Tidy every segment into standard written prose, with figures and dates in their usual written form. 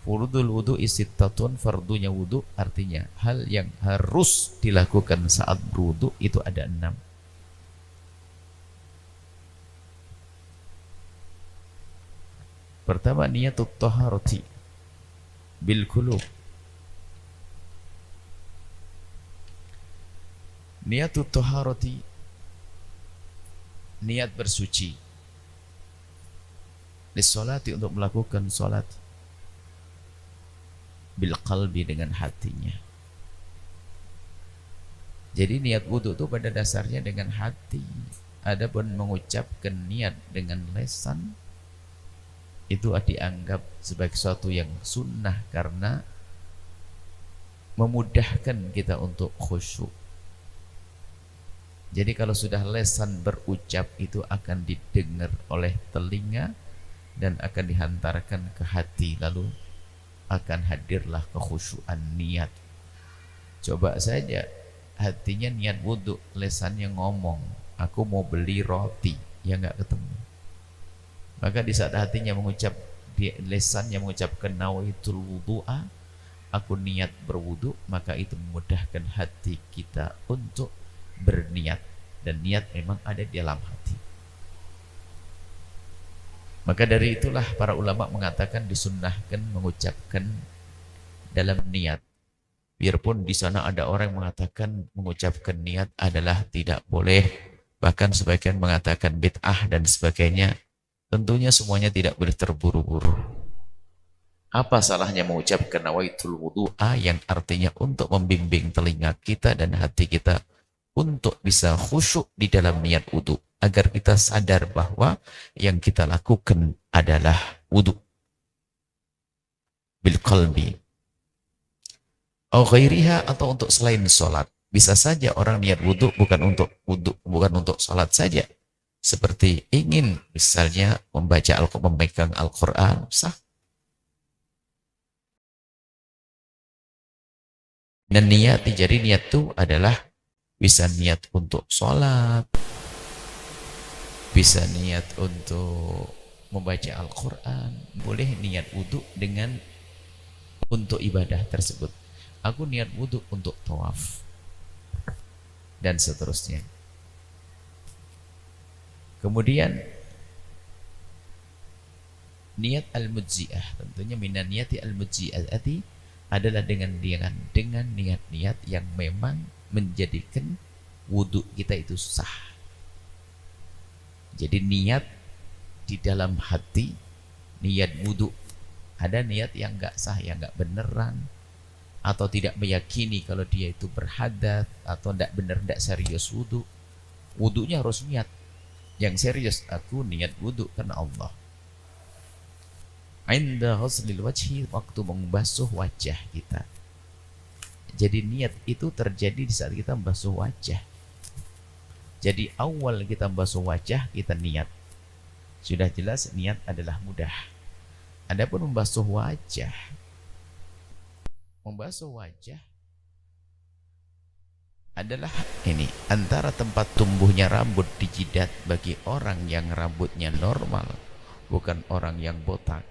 Furudul wudu isittatun, fardunya wudu artinya hal yang harus dilakukan saat berwudu itu ada 6. Pertama, niyatut taharati bil qulub. Niyatut taharati, niat bersuci. Lissolati, untuk melakukan salat. Bil qalbi, dengan hatinya. Jadi niat wudu itu pada dasarnya dengan hati. Adapun mengucapkan niat dengan lisan itu dianggap sebagai sesuatu yang sunnah karena memudahkan kita untuk khusyuk. Jadi kalau sudah lisan berucap itu akan didengar oleh telinga dan akan dihantarkan ke hati, lalu akan hadirlah kekhusyuan niat. Coba saja hatinya niat wudhu, lisannya ngomong, aku mau beli roti, ya nggak ketemu. Maka di saat hatinya mengucap, di lisannya mengucapkan nawaitul wudu'a, aku niat berwudu, maka itu memudahkan hati kita untuk berniat, dan niat memang ada di dalam hati. Maka dari itulah para ulama mengatakan disunnahkan mengucapkan dalam niat. Biarpun di sana ada orang yang mengatakan mengucapkan niat adalah tidak boleh, bahkan sebagian mengatakan bid'ah dan sebagainya. Tentunya semuanya tidak boleh terburu-buru. Apa salahnya mengucapkan nawaitul wudu'a yang artinya untuk membimbing telinga kita dan hati kita untuk bisa khusyuk di dalam niat wudu, agar kita sadar bahwa yang kita lakukan adalah wudu bil qalbi. Au ghairiha, atau untuk selain sholat. Bisa saja orang niat wudu bukan untuk sholat saja. Seperti ingin misalnya memegang Al-Quran, sah. Dan niat, jadi niat itu adalah bisa niat untuk sholat, bisa niat untuk membaca Al-Quran, boleh niat wudu dengan untuk ibadah tersebut. Aku niat wudu untuk tawaf dan seterusnya. Kemudian niat al-mujzi'ah, tentunya minan niyati al-mujzi'ati adalah dengan niat-niat yang memang menjadikan wudu kita itu sah. Jadi niat di dalam hati, niat wudu. Ada niat yang enggak sah, yang enggak beneran, atau tidak meyakini kalau dia itu berhadat, atau enggak benar, enggak serius wudu. Wudunya harus niat yang serius, aku niat wudu karena Allah. Inda ghuslil wajhi, waktu membasuh wajah kita. Jadi niat itu terjadi di saat kita membasuh wajah. Jadi awal kita membasuh wajah, kita niat. Sudah jelas niat adalah mudah. Adapun membasuh wajah adalah ini, antara tempat tumbuhnya rambut di jidat bagi orang yang rambutnya normal, bukan orang yang botak.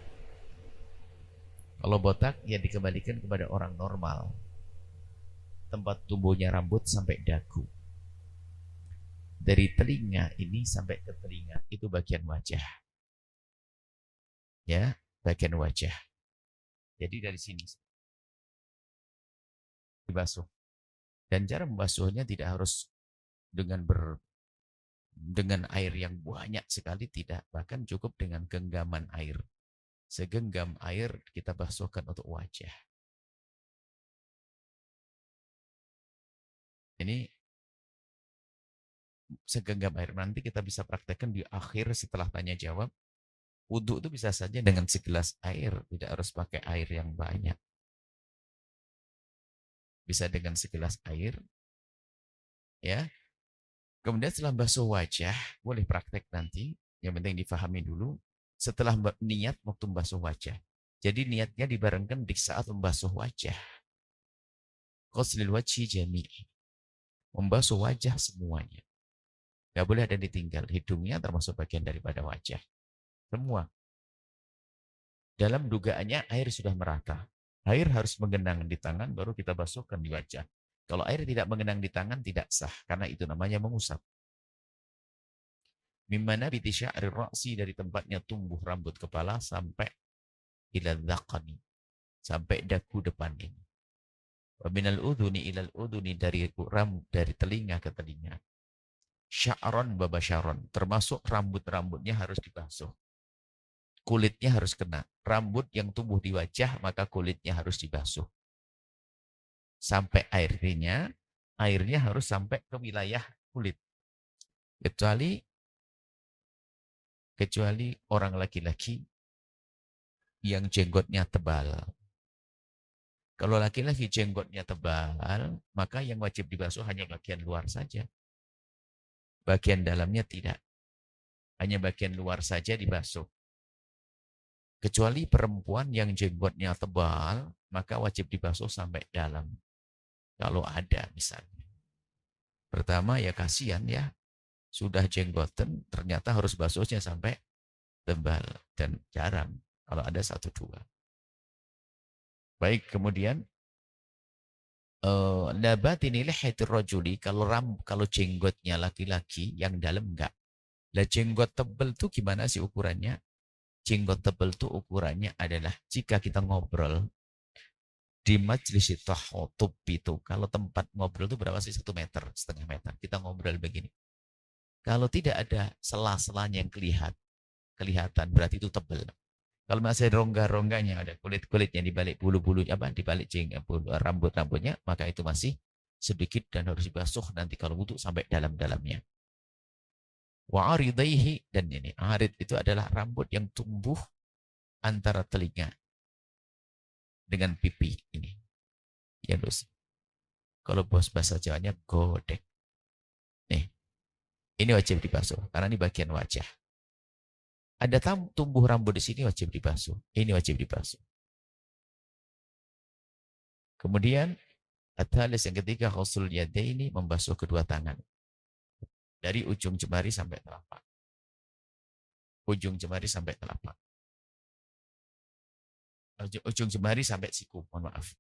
Kalau botak ya dikembalikan kepada orang normal. Tempat tumbuhnya rambut sampai dagu. Dari telinga ini sampai ke telinga itu bagian wajah. Ya, bagian wajah. Jadi dari sini dibasuh. Dan cara membasuhnya tidak harus dengan air yang banyak sekali, tidak. Bahkan cukup dengan genggaman air. Segenggam air kita basuhkan untuk wajah. Ini segenggam air, nanti kita bisa praktekkan di akhir setelah tanya jawab. Wudhu itu bisa saja dengan segelas air, tidak harus pakai air yang banyak. Bisa dengan segelas air, ya. Kemudian setelah basuh wajah, boleh praktek nanti, yang penting difahami dulu. Setelah niat waktu membasuh wajah, jadi niatnya dibarengkan di saat membasuh wajah. Ghuslil wajhi jami'i, membasuh wajah semuanya. Gak boleh ada yang ditinggal. Hidungnya termasuk bagian daripada wajah. Semua. Dalam dugaannya air sudah merata. Air harus mengenang di tangan baru kita basuhkan di wajah. Kalau air tidak mengenang di tangan tidak sah karena itu namanya mengusap. Mimana biti sya'ri ra'si, dari tempatnya tumbuh rambut kepala sampai ila dzaqani, sampai dagu depan ini. Wa minal udhuni ilal udhuni, dari telinga ke telinga. Sya'ron babasyaron, termasuk rambut-rambutnya harus dibasuh. Kulitnya harus kena. Rambut yang tumbuh di wajah, maka kulitnya harus dibasuh. Sampai airnya harus sampai ke wilayah kulit. Kecuali orang laki-laki yang jenggotnya tebal. Kalau laki-laki jenggotnya tebal, maka yang wajib dibasuh hanya bagian luar saja. Bagian dalamnya tidak. Hanya bagian luar saja dibasuh. Kecuali perempuan yang jenggotnya tebal, maka wajib dibasuh sampai dalam. Kalau ada misalnya. Pertama ya kasihan ya, sudah jenggoten ternyata harus basuhnya sampai tebal. Dan jarang kalau ada 1-2. Baik, kemudian nabatini lihatir rajuli, kalau jenggotnya laki-laki yang dalam enggak. Lah jenggot tebal tuh gimana sih ukurannya? Jenggot tebal tuh ukurannya adalah jika kita ngobrol di majelis tahotub itu, kalau tempat ngobrol itu berapa sih? 1,5 meter. Kita ngobrol begini. Kalau tidak ada sela-selanya yang kelihatan berarti itu tebal. Kalau masih ada rongga-rongganya, ada kulit-kulitnya di balik bulu-bulu, di balik rambut-rambutnya, maka itu masih sedikit dan harus dibasuh nanti kalau wudhu sampai dalam-dalamnya. Wa aridaihi, dan ini arid itu adalah rambut yang tumbuh antara telinga dengan pipi ini. Ya terus. Kalau bos bahasa Jawanya godek. Nih, ini wajib dibasuh karena ini bagian wajah. Ada tumbuh rambut di sini wajib dibasuh. Ini wajib dibasuh. Kemudian at-thalits, yang ketiga, ghuslul yadaini, membasuh kedua tangan. Dari ujung jemari sampai telapak. Ujung jemari sampai telapak. Ujung jemari sampai siku, mohon maaf.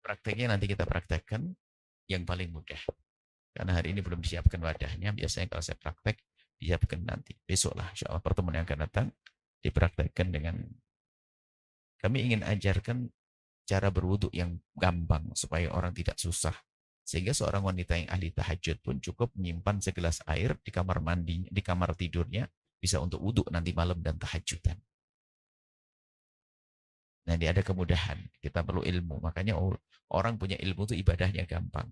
Prakteknya nanti kita praktekkan yang paling mudah. Karena hari ini belum disiapkan wadahnya. Biasanya kalau saya praktek, disiapkan nanti. Besoklah, insya Allah pertemuan yang akan datang, dipraktekkan dengan, kami ingin ajarkan cara berwudhu yang gampang, supaya orang tidak susah. Sehingga seorang wanita yang ahli tahajud pun cukup menyimpan segelas air di kamar mandi, di kamar tidurnya, bisa untuk wudhu nanti malam dan tahajudan. Nah, ini ada kemudahan. Kita perlu ilmu. Makanya orang punya ilmu itu ibadahnya gampang.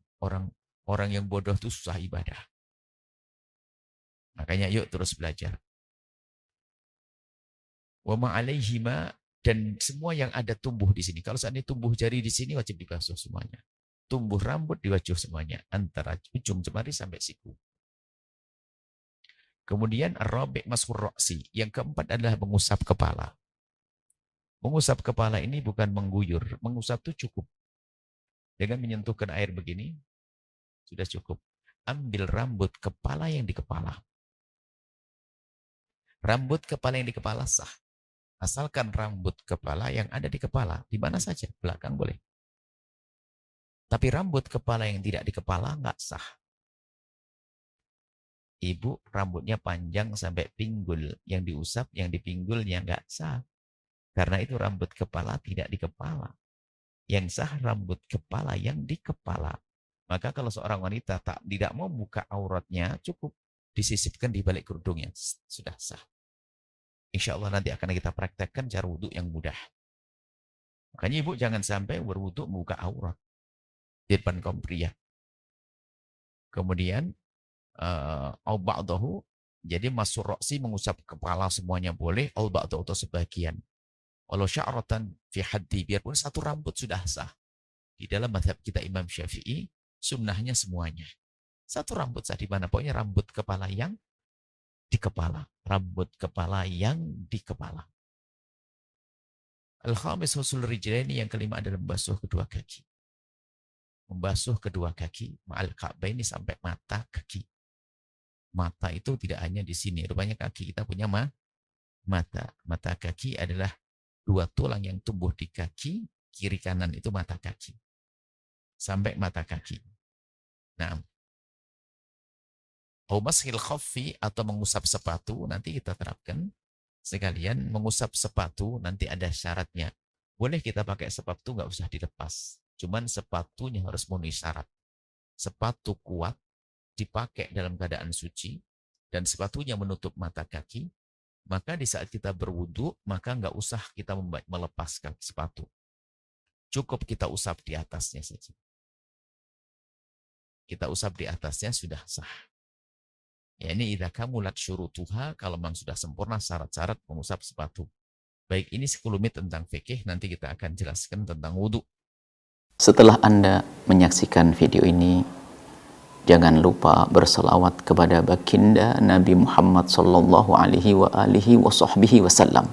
Orang yang bodoh itu susah ibadah. Makanya yuk terus belajar. Wa ma'alaihima, dan semua yang ada tumbuh di sini. Kalau seandainya tumbuh jari di sini wajib dibasuh semuanya. Tumbuh rambut diwajuh semuanya. Antara ujung jemari sampai siku. Kemudian ar-rabi' mas'hur ra'si. Yang keempat adalah mengusap kepala. Mengusap kepala ini bukan mengguyur. Mengusap itu cukup. Dengan menyentuhkan air begini, sudah cukup. Ambil rambut kepala yang di kepala. Rambut kepala yang di kepala sah. Asalkan rambut kepala yang ada di kepala. Di mana saja, belakang boleh. Tapi rambut kepala yang tidak di kepala nggak sah. Ibu rambutnya panjang sampai pinggul. Yang diusap, yang di pinggulnya nggak sah. Karena itu rambut kepala tidak di kepala. Yang sah rambut kepala yang di kepala. Maka kalau seorang wanita tidak mau buka auratnya, cukup disisipkan di balik kerudungnya. Sudah sah. Insya Allah nanti akan kita praktekkan cara wudhu yang mudah. Makanya ibu jangan sampai berwudhu membuka aurat di depan kaum pria. Kemudian au ba'dahu, jadi masur roksi, mengusap kepala semuanya boleh, au ba'dahu atau sebagian. Walau sya'ratan fi haddi, biarpun satu rambut sudah sah. Di dalam mazhab kita Imam Syafi'i, sunnahnya semuanya. Satu rambut sah, di mana? Pokoknya rambut kepala yang di kepala. Rambut kepala yang di kepala. Al-khamis husul rijlaini, yang kelima adalah membasuh kedua kaki. membasuh kedua kaki ma'al ka'baini sampai mata kaki. Mata itu tidak hanya di sini, rupanya kaki kita punya mata. Mata kaki adalah dua tulang yang tumbuh di kaki, kiri kanan itu mata kaki. Sampai mata kaki. Nah, mashil khaffi atau mengusap sepatu, nanti kita terapkan sekalian. Mengusap sepatu nanti ada syaratnya. Boleh kita pakai sepatu, nggak usah dilepas. Cuman sepatunya harus memenuhi syarat. Sepatu kuat, dipakai dalam keadaan suci, dan sepatunya menutup mata kaki, maka di saat kita berwudu, maka nggak usah kita melepaskan sepatu. Cukup kita usap di atasnya saja. Kita usap di atasnya sudah sah. Ya, ini idza kamulat syurutuha, kalau memang sudah sempurna syarat-syarat mengusap sepatu. Baik, ini 10 menit tentang fikih, nanti kita akan jelaskan tentang wudu. Setelah Anda menyaksikan video ini, jangan lupa berselawat kepada baginda Nabi Muhammad sallallahu alaihi wa alihi wa sahbihi wasallam.